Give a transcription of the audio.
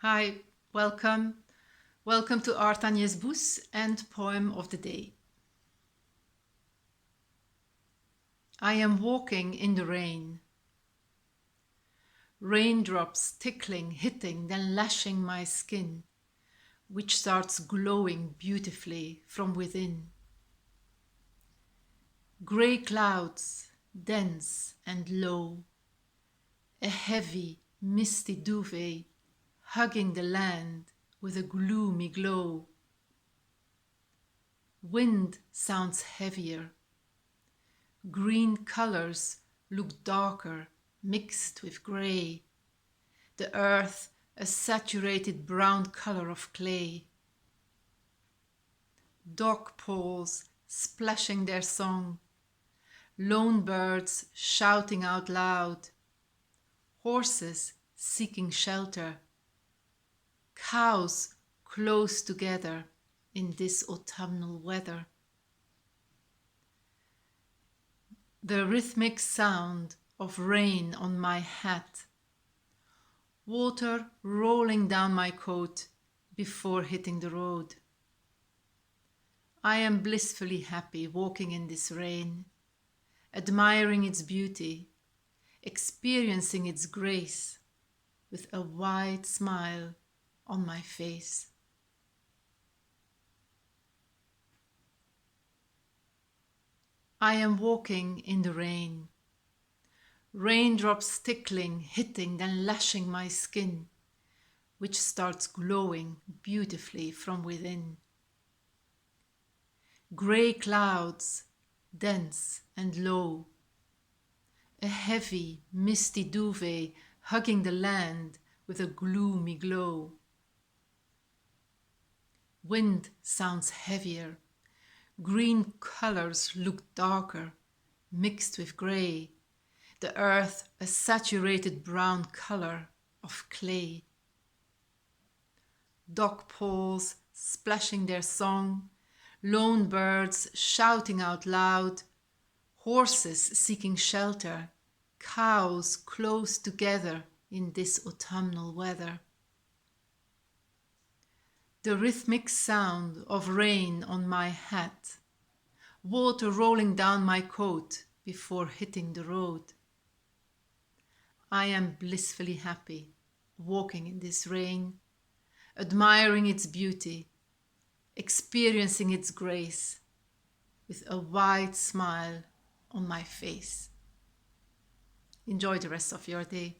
Hi, welcome. Welcome to Art Agnès Bus and Poem of the Day. I am walking in the rain. Raindrops tickling, hitting, then lashing my skin, which starts glowing beautifully from within. Grey clouds, dense and low. A heavy, misty duvet hugging the land with a gloomy glow. Wind sounds heavier. Green colors look darker, mixed with grey. The earth a saturated brown color of clay. Dog paws splashing their song. Lone birds shouting out loud. Horses seeking shelter. Cows close together in this autumnal weather. The rhythmic sound of rain on my hat. Water rolling down my coat before hitting the road. I am blissfully happy walking in this rain, admiring its beauty, experiencing its grace with a wide smile on my face. I am walking in the rain. Raindrops tickling, hitting, then lashing my skin, which starts glowing beautifully from within. Grey clouds, dense and low. A heavy, misty duvet hugging the land with a gloomy glow. Wind sounds heavier. Green colors look darker, mixed with grey. The earth a saturated brown color of clay. Dog paws splashing their song, lone birds shouting out loud, horses seeking shelter, cows close together in this autumnal weather. The rhythmic sound of rain on my hat, water rolling down my coat before hitting the road. I am blissfully happy, walking in this rain, admiring its beauty, experiencing its grace, with a wide smile on my face. Enjoy the rest of your day.